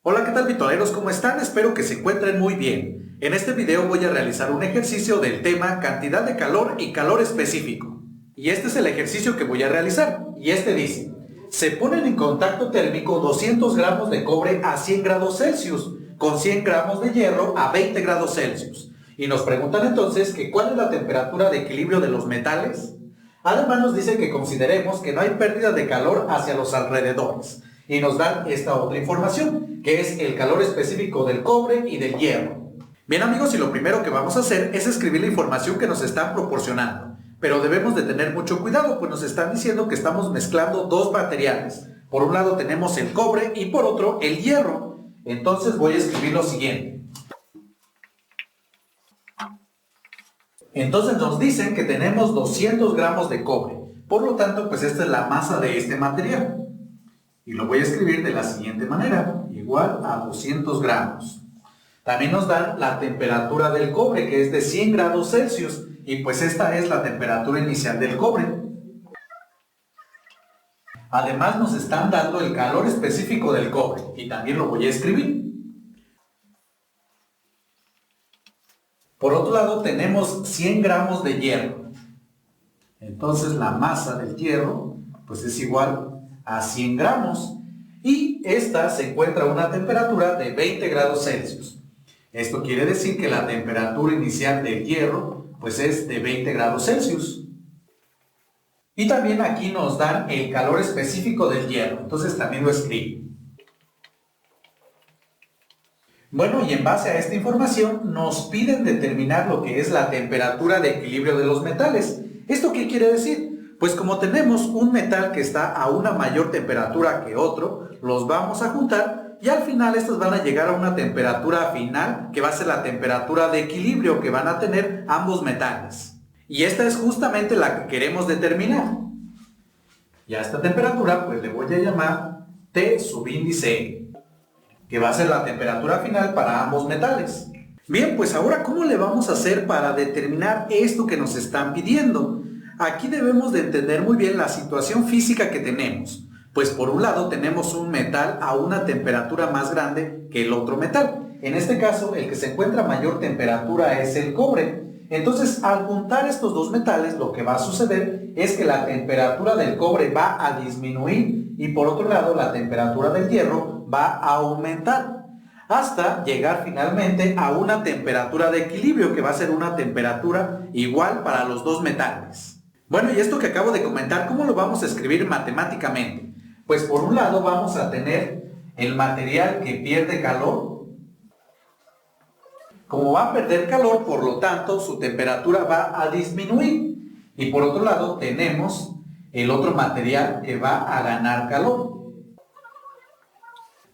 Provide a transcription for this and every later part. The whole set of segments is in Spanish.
Hola, ¿qué tal bitoneros? ¿Cómo están? Espero que se encuentren muy bien. En este video voy a realizar un ejercicio del tema cantidad de calor y calor específico. Y este es el ejercicio que voy a realizar. Y este dice, se ponen en contacto térmico 200 gramos de cobre a 100 grados Celsius con 100 gramos de hierro a 20 grados Celsius. Y nos preguntan entonces que cuál es la temperatura de equilibrio de los metales. Además nos dice que consideremos que no hay pérdida de calor hacia los alrededores. Y nos dan esta otra información, que es el calor específico del cobre y del hierro. Bien amigos, y lo primero que vamos a hacer es escribir la información que nos están proporcionando. Pero debemos de tener mucho cuidado, pues nos están diciendo que estamos mezclando dos materiales. Por un lado tenemos el cobre y por otro el hierro. Entonces voy a escribir lo siguiente. Entonces nos dicen que tenemos 200 gramos de cobre. Por lo tanto, pues esta es la masa de este material. Y lo voy a escribir de la siguiente manera, igual a 200 gramos. También nos dan la temperatura del cobre, que es de 100 grados Celsius, y pues esta es la temperatura inicial del cobre. Además nos están dando el calor específico del cobre, y también lo voy a escribir. Por otro lado tenemos 100 gramos de hierro. Entonces la masa del hierro, pues es igual a 100 gramos y esta se encuentra a una temperatura de 20 grados Celsius. Esto quiere decir que la temperatura inicial del hierro pues es de 20 grados Celsius. Y también aquí nos dan el calor específico del hierro, entonces también lo escribo. Bueno, y en base a esta información nos piden determinar lo que es la temperatura de equilibrio de los metales. ¿Esto qué quiere decir? Pues como tenemos un metal que está a una mayor temperatura que otro, los vamos a juntar y al final estos van a llegar a una temperatura final que va a ser la temperatura de equilibrio que van a tener ambos metales. Y esta es justamente la que queremos determinar. Y a esta temperatura pues le voy a llamar T subíndice E, que va a ser la temperatura final para ambos metales. Bien, pues ahora ¿cómo le vamos a hacer para determinar esto que nos están pidiendo? Aquí debemos de entender muy bien la situación física que tenemos, pues por un lado tenemos un metal a una temperatura más grande que el otro metal. En este caso, el que se encuentra a mayor temperatura es el cobre. Entonces, al juntar estos dos metales, lo que va a suceder es que la temperatura del cobre va a disminuir y por otro lado, la temperatura del hierro va a aumentar, hasta llegar finalmente a una temperatura de equilibrio que va a ser una temperatura igual para los dos metales. Bueno, y esto que acabo de comentar, ¿cómo lo vamos a escribir matemáticamente? Pues por un lado vamos a tener el material que pierde calor. Como va a perder calor, por lo tanto, su temperatura va a disminuir. Y por otro lado tenemos el otro material que va a ganar calor.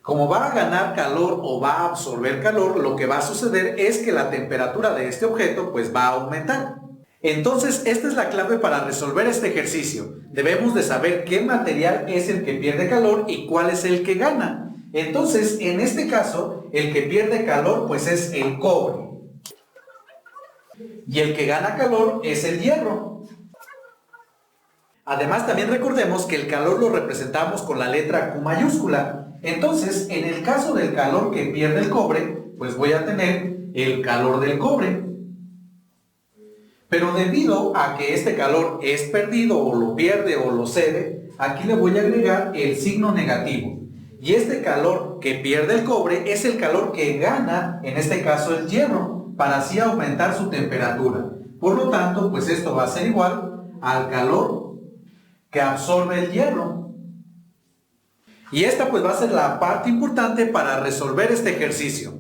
Como va a ganar calor o va a absorber calor, lo que va a suceder es que la temperatura de este objeto pues va a aumentar. Entonces, esta es la clave para resolver este ejercicio. Debemos de saber qué material es el que pierde calor y cuál es el que gana. Entonces, en este caso, el que pierde calor pues es el cobre. Y el que gana calor es el hierro. Además, también recordemos que el calor lo representamos con la letra Q mayúscula. Entonces, en el caso del calor que pierde el cobre, pues voy a tener el calor del cobre. Pero debido a que este calor es perdido o lo pierde o lo cede, aquí le voy a agregar el signo negativo. Y este calor que pierde el cobre es el calor que gana, en este caso el hierro, para así aumentar su temperatura. Por lo tanto, pues esto va a ser igual al calor que absorbe el hierro. Y esta pues va a ser la parte importante para resolver este ejercicio.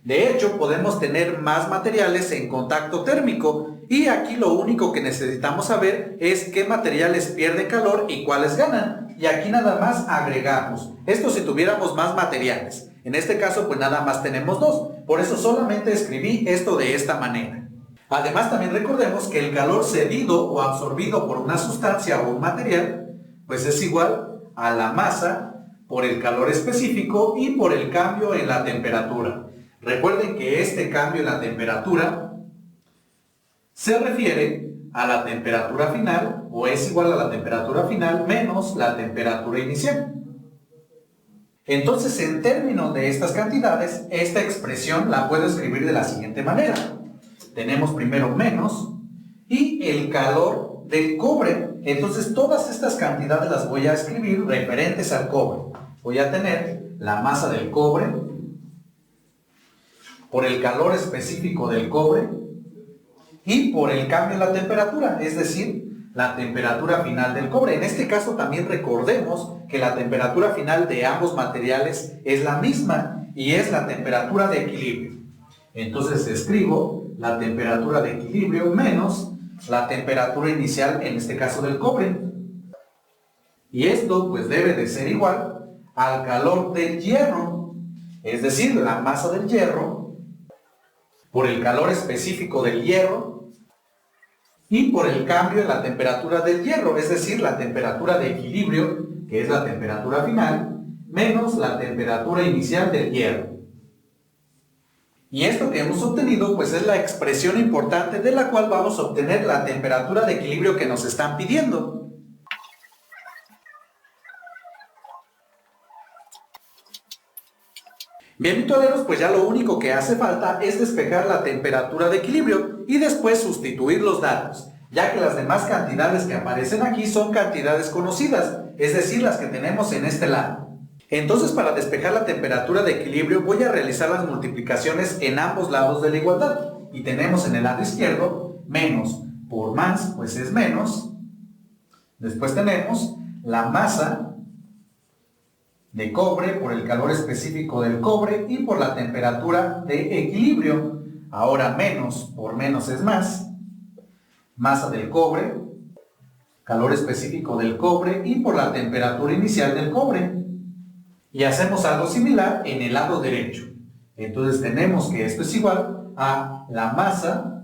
De hecho, podemos tener más materiales en contacto térmico y aquí lo único que necesitamos saber es qué materiales pierden calor y cuáles ganan. Y aquí nada más agregamos. Esto si tuviéramos más materiales. En este caso pues nada más tenemos dos. Por eso solamente escribí esto de esta manera. Además también recordemos que el calor cedido o absorbido por una sustancia o un material pues es igual a la masa por el calor específico y por el cambio en la temperatura. Recuerden que este cambio en la temperatura se refiere a la temperatura final o es igual a la temperatura final menos la temperatura inicial. Entonces, en términos de estas cantidades, esta expresión la puedo escribir de la siguiente manera. Tenemos primero menos y el calor del cobre. Entonces, todas estas cantidades las voy a escribir referentes al cobre. Voy a tener la masa del cobre por el calor específico del cobre y por el cambio en la temperatura, es decir, la temperatura final del cobre. En este caso también recordemos que la temperatura final de ambos materiales es la misma y es la temperatura de equilibrio. Entonces escribo la temperatura de equilibrio menos la temperatura inicial, en este caso del cobre. Y esto pues debe de ser igual al calor del hierro, es decir, la masa del hierro por el calor específico del hierro y por el cambio en la temperatura del hierro, es decir, la temperatura de equilibrio, que es la temperatura final, menos la temperatura inicial del hierro. Y esto que hemos obtenido, pues es la expresión importante de la cual vamos a obtener la temperatura de equilibrio que nos están pidiendo. Bien, mitoleros, pues ya lo único que hace falta es despejar la temperatura de equilibrio y después sustituir los datos, ya que las demás cantidades que aparecen aquí son cantidades conocidas, es decir, las que tenemos en este lado. Entonces, para despejar la temperatura de equilibrio voy a realizar las multiplicaciones en ambos lados de la igualdad. Y tenemos en el lado izquierdo menos por más, pues es menos. Después tenemos la masa de cobre por el calor específico del cobre y por la temperatura de equilibrio. Ahora menos por menos es más. Masa del cobre, calor específico del cobre y por la temperatura inicial del cobre. Y hacemos algo similar en el lado derecho. Entonces tenemos que esto es igual a la masa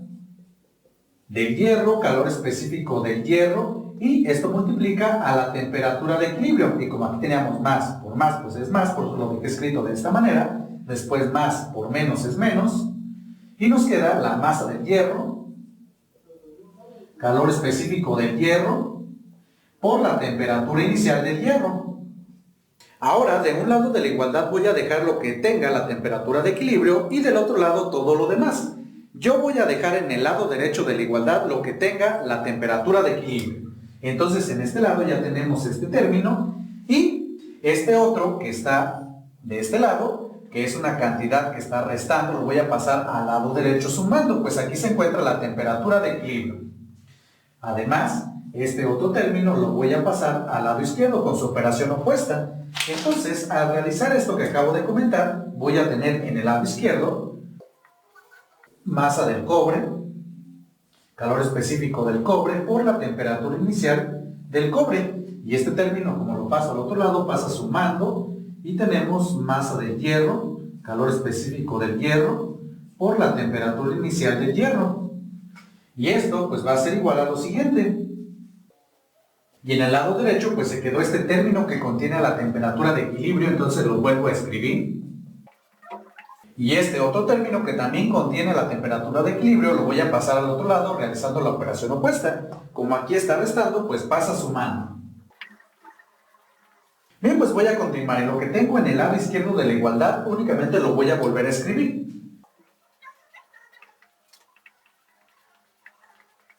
del hierro, calor específico del hierro, y esto multiplica a la temperatura de equilibrio. Y como aquí teníamos más por más, pues es más, por eso lo dejé escrito de esta manera. Después más por menos es menos. Y nos queda la masa del hierro, calor específico del hierro, por la temperatura inicial del hierro. Ahora, de un lado de la igualdad voy a dejar lo que tenga la temperatura de equilibrio y del otro lado todo lo demás. Yo voy a dejar en el lado derecho de la igualdad lo que tenga la temperatura de equilibrio. Entonces, en este lado ya tenemos este término y este otro que está de este lado, que es una cantidad que está restando, lo voy a pasar al lado derecho sumando, pues aquí se encuentra la temperatura de equilibrio. Además, este otro término lo voy a pasar al lado izquierdo con su operación opuesta. Entonces, al realizar esto que acabo de comentar, voy a tener en el lado izquierdo masa del cobre, calor específico del cobre por la temperatura inicial del cobre. Y este término, como lo paso al otro lado, pasa sumando y tenemos masa del hierro, calor específico del hierro por la temperatura inicial del hierro. Y esto pues va a ser igual a lo siguiente. Y en el lado derecho pues se quedó este término que contiene la temperatura de equilibrio, entonces lo vuelvo a escribir. Y este otro término que también contiene la temperatura de equilibrio lo voy a pasar al otro lado realizando la operación opuesta. Como aquí está restando, pues pasa sumando. Bien, pues voy a continuar. En lo que tengo en el lado izquierdo de la igualdad únicamente lo voy a volver a escribir.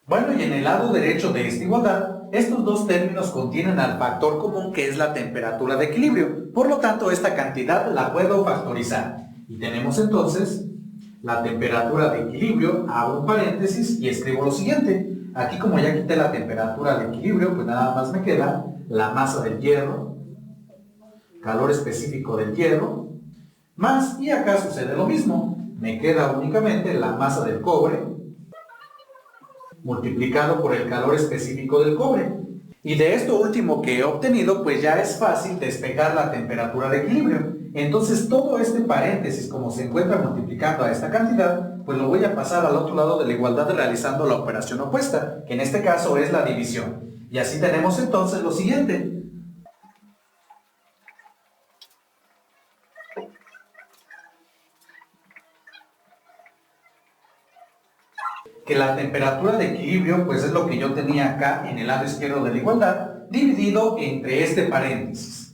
Bueno, y en el lado derecho de esta igualdad, estos dos términos contienen al factor común que es la temperatura de equilibrio. Por lo tanto, esta cantidad la puedo factorizar. Y tenemos entonces la temperatura de equilibrio, abro un paréntesis y escribo lo siguiente. Aquí como ya quité la temperatura de equilibrio, pues nada más me queda la masa del hierro, calor específico del hierro, más, y acá sucede lo mismo. Me queda únicamente la masa del cobre, multiplicado por el calor específico del cobre. Y de esto último que he obtenido, pues ya es fácil despejar la temperatura de equilibrio. Entonces todo este paréntesis, como se encuentra multiplicando a esta cantidad, pues lo voy a pasar al otro lado de la igualdad realizando la operación opuesta, que en este caso es la división. Y así tenemos entonces lo siguiente. Que la temperatura de equilibrio pues es lo que yo tenía acá en el lado izquierdo de la igualdad, dividido entre este paréntesis.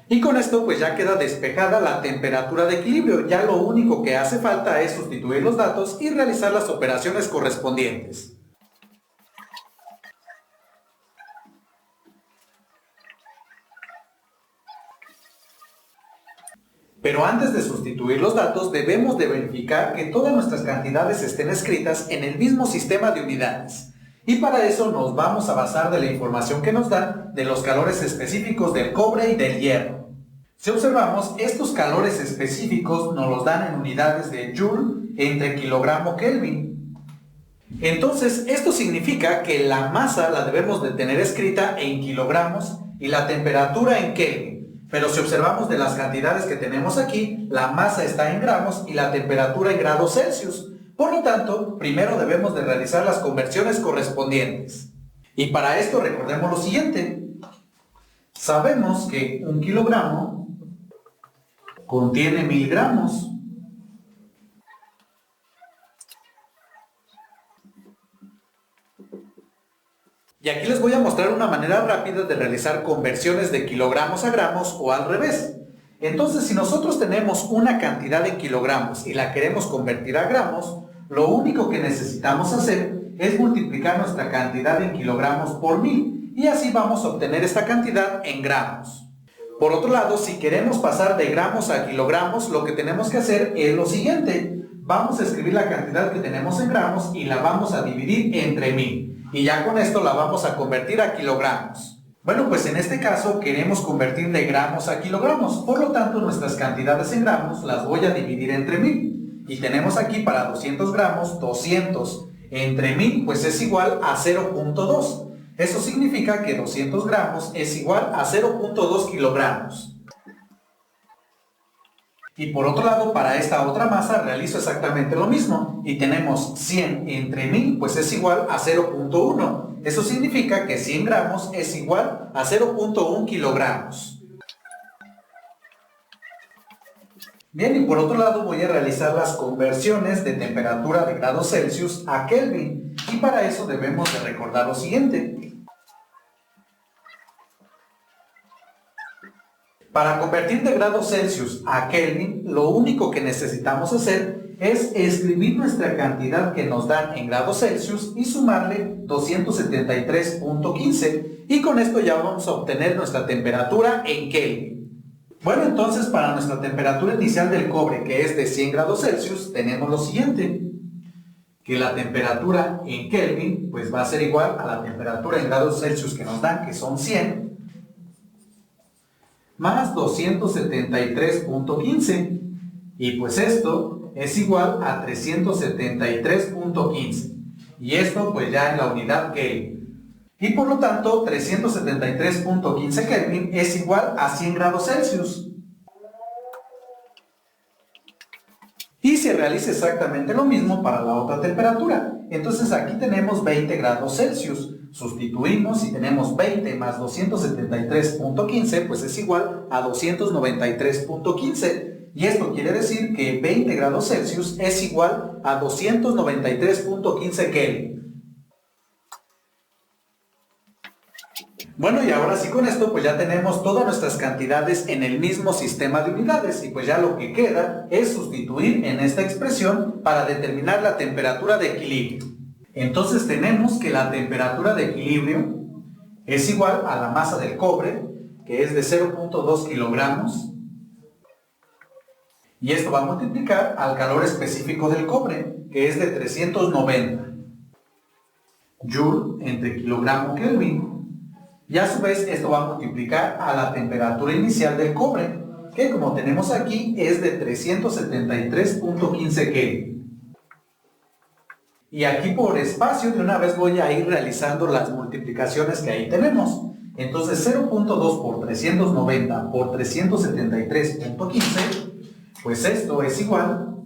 Y con esto pues ya queda despejada la temperatura de equilibrio. Ya lo único que hace falta es sustituir los datos y realizar las operaciones correspondientes. Pero antes de sustituir los datos debemos de verificar que todas nuestras cantidades estén escritas en el mismo sistema de unidades. Y para eso nos vamos a basar de la información que nos dan de los calores específicos del cobre y del hierro. Si observamos, estos calores específicos nos los dan en unidades de Joule entre kilogramo Kelvin. Entonces, esto significa que la masa la debemos de tener escrita en kilogramos y la temperatura en Kelvin. Pero si observamos de las cantidades que tenemos aquí, la masa está en gramos y la temperatura en grados Celsius. Por lo tanto, primero debemos de realizar las conversiones correspondientes. Y para esto recordemos lo siguiente. Sabemos que 1 kilogramo contiene 1000 gramos. Y aquí les voy a mostrar una manera rápida de realizar conversiones de kilogramos a gramos o al revés. Entonces, si nosotros tenemos una cantidad en kilogramos y la queremos convertir a gramos, lo único que necesitamos hacer es multiplicar nuestra cantidad en kilogramos por 1000 y así vamos a obtener esta cantidad en gramos. Por otro lado, si queremos pasar de gramos a kilogramos, lo que tenemos que hacer es lo siguiente. Vamos a escribir la cantidad que tenemos en gramos y la vamos a dividir entre 1000. Y ya con esto la vamos a convertir a kilogramos. Bueno, pues en este caso queremos convertir de gramos a kilogramos. Por lo tanto, nuestras cantidades en gramos las voy a dividir entre 1000. Y tenemos aquí para 200 gramos, 200 entre 1000, pues es igual a 0.2. Eso significa que 200 gramos es igual a 0.2 kilogramos. Y por otro lado, para esta otra masa realizo exactamente lo mismo. Y tenemos 100 entre 1000, pues es igual a 0.1. Eso significa que 100 gramos es igual a 0.1 kilogramos. Bien, y por otro lado voy a realizar las conversiones de temperatura de grados Celsius a Kelvin. Y para eso debemos de recordar lo siguiente. Para convertir de grados Celsius a Kelvin, lo único que necesitamos hacer es escribir nuestra cantidad que nos dan en grados Celsius y sumarle 273.15 y con esto ya vamos a obtener nuestra temperatura en Kelvin. Bueno, entonces para nuestra temperatura inicial del cobre, que es de 100 grados Celsius, tenemos lo siguiente, que la temperatura en Kelvin pues va a ser igual a la temperatura en grados Celsius que nos dan, que son 100, más 273.15 y pues esto es igual a 373.15 y esto pues ya en la unidad Kelvin y por lo tanto 373.15 Kelvin es igual a 100 grados Celsius y se realiza exactamente lo mismo para la otra temperatura. Entonces aquí tenemos 20 grados Celsius. Sustituimos y tenemos 20 más 273.15, pues es igual a 293.15. Y esto quiere decir que 20 grados Celsius es igual a 293.15 Kelvin. Bueno, y ahora sí con esto pues ya tenemos todas nuestras cantidades en el mismo sistema de unidades y pues ya lo que queda es sustituir en esta expresión para determinar la temperatura de equilibrio. Entonces tenemos que la temperatura de equilibrio es igual a la masa del cobre, que es de 0.2 kilogramos, y esto va a multiplicar al calor específico del cobre, que es de 390 Joule entre kilogramo Kelvin, y a su vez esto va a multiplicar a la temperatura inicial del cobre, que como tenemos aquí es de 373.15 Kelvin. Y aquí por espacio de una vez voy a ir realizando las multiplicaciones que ahí tenemos. Entonces 0.2 por 390 por 373.15, pues esto es igual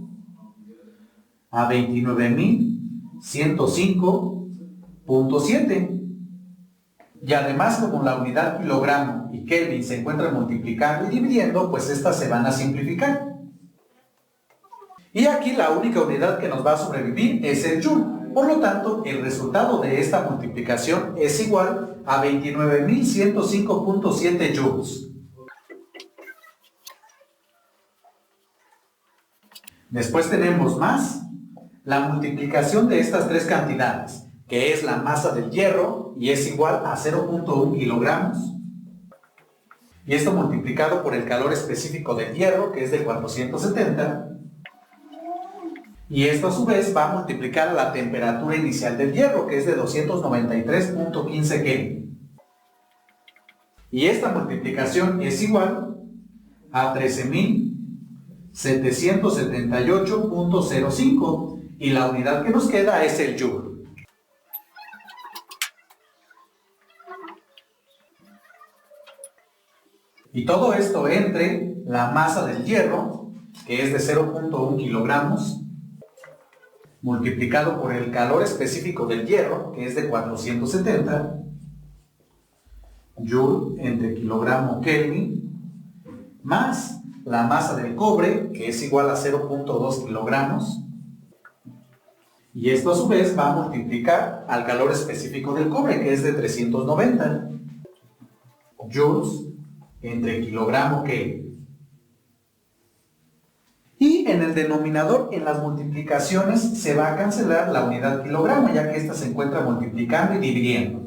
a 29.105.7. Y además como la unidad kilogramo y Kelvin se encuentran multiplicando y dividiendo, pues estas se van a simplificar. Y aquí la única unidad que nos va a sobrevivir es el Joule. Por lo tanto, el resultado de esta multiplicación es igual a 29.105.7 joules. Después tenemos más la multiplicación de estas tres cantidades, que es la masa del hierro y es igual a 0.1 kilogramos. Y esto multiplicado por el calor específico del hierro, que es de 470. Y esto a su vez va a multiplicar a la temperatura inicial del hierro, que es de 293.15 Kelvin. Y esta multiplicación es igual a 13.778.05 y la unidad que nos queda es el joule. Y todo esto entre la masa del hierro, que es de 0.1 kilogramos, multiplicado por el calor específico del hierro, que es de 470, joule entre kilogramo Kelvin, más la masa del cobre, que es igual a 0.2 kilogramos, y esto a su vez va a multiplicar al calor específico del cobre, que es de 390 joules entre kilogramo Kelvin. Y en el denominador, en las multiplicaciones, se va a cancelar la unidad kilogramo, ya que ésta se encuentra multiplicando y dividiendo.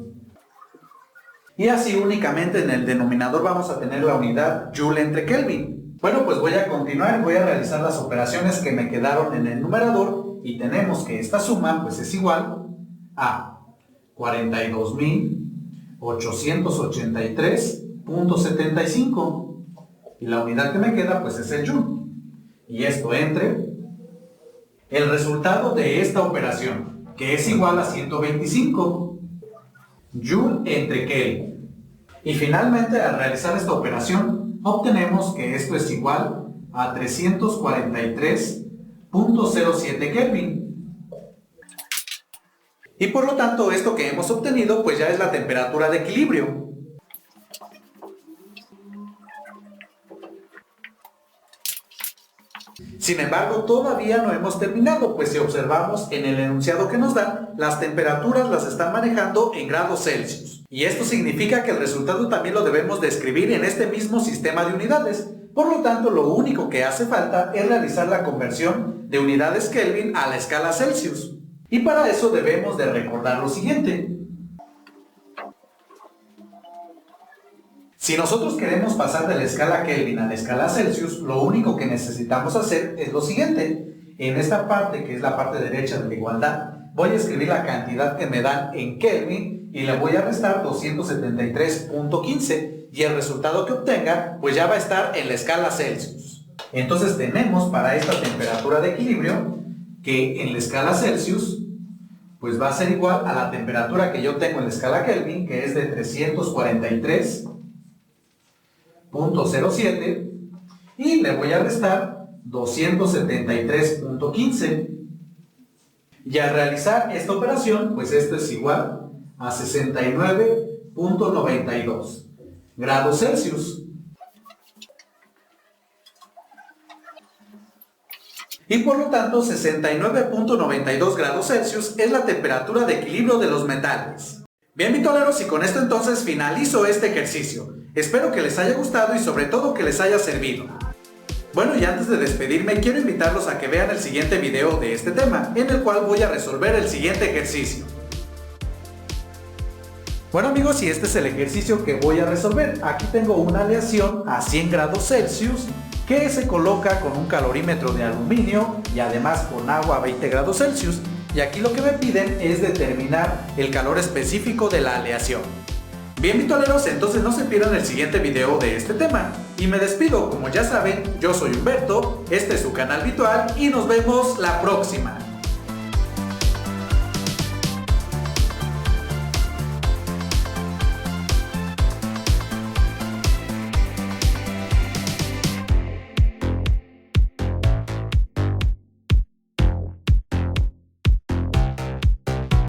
Y así únicamente en el denominador vamos a tener la unidad joule entre Kelvin. Bueno, pues voy a continuar, voy a realizar las operaciones que me quedaron en el numerador y tenemos que esta suma pues es igual a 42.883.75 y la unidad que me queda pues es el joule. Y esto entre el resultado de esta operación, que es igual a 125 joule entre Kelvin. Y finalmente, al realizar esta operación, obtenemos que esto es igual a 343.07 Kelvin. Y por lo tanto, esto que hemos obtenido, pues ya es la temperatura de equilibrio. Sin embargo, todavía no hemos terminado, pues si observamos en el enunciado que nos dan, las temperaturas las están manejando en grados Celsius. Y esto significa que el resultado también lo debemos de escribir en este mismo sistema de unidades. Por lo tanto, lo único que hace falta es realizar la conversión de unidades Kelvin a la escala Celsius. Y para eso debemos de recordar lo siguiente. Si nosotros queremos pasar de la escala Kelvin a la escala Celsius, lo único que necesitamos hacer es lo siguiente. En esta parte, que es la parte derecha de la igualdad, voy a escribir la cantidad que me dan en Kelvin y le voy a restar 273.15 y el resultado que obtenga pues ya va a estar en la escala Celsius. Entonces tenemos para esta temperatura de equilibrio que en la escala Celsius pues va a ser igual a la temperatura que yo tengo en la escala Kelvin, que es de 343.07 y le voy a restar 273.15 y al realizar esta operación pues esto es igual a 69.92 grados Celsius. Y por lo tanto 69.92 grados Celsius es la temperatura de equilibrio de los metales. Bien, bitoleros, y con esto entonces finalizo este ejercicio. Espero que les haya gustado y sobre todo que les haya servido. Bueno, y antes de despedirme, quiero invitarlos a que vean el siguiente video de este tema, en el cual voy a resolver el siguiente ejercicio. Bueno amigos, y este es el ejercicio que voy a resolver. Aquí tengo una aleación a 100 grados Celsius que se coloca con un calorímetro de aluminio y además con agua a 20 grados Celsius. Y aquí lo que me piden es determinar el calor específico de la aleación. Bien, bitoleros, entonces no se pierdan el siguiente video de este tema. Y me despido, como ya saben, yo soy Humberto, este es su canal Bitual y nos vemos la próxima.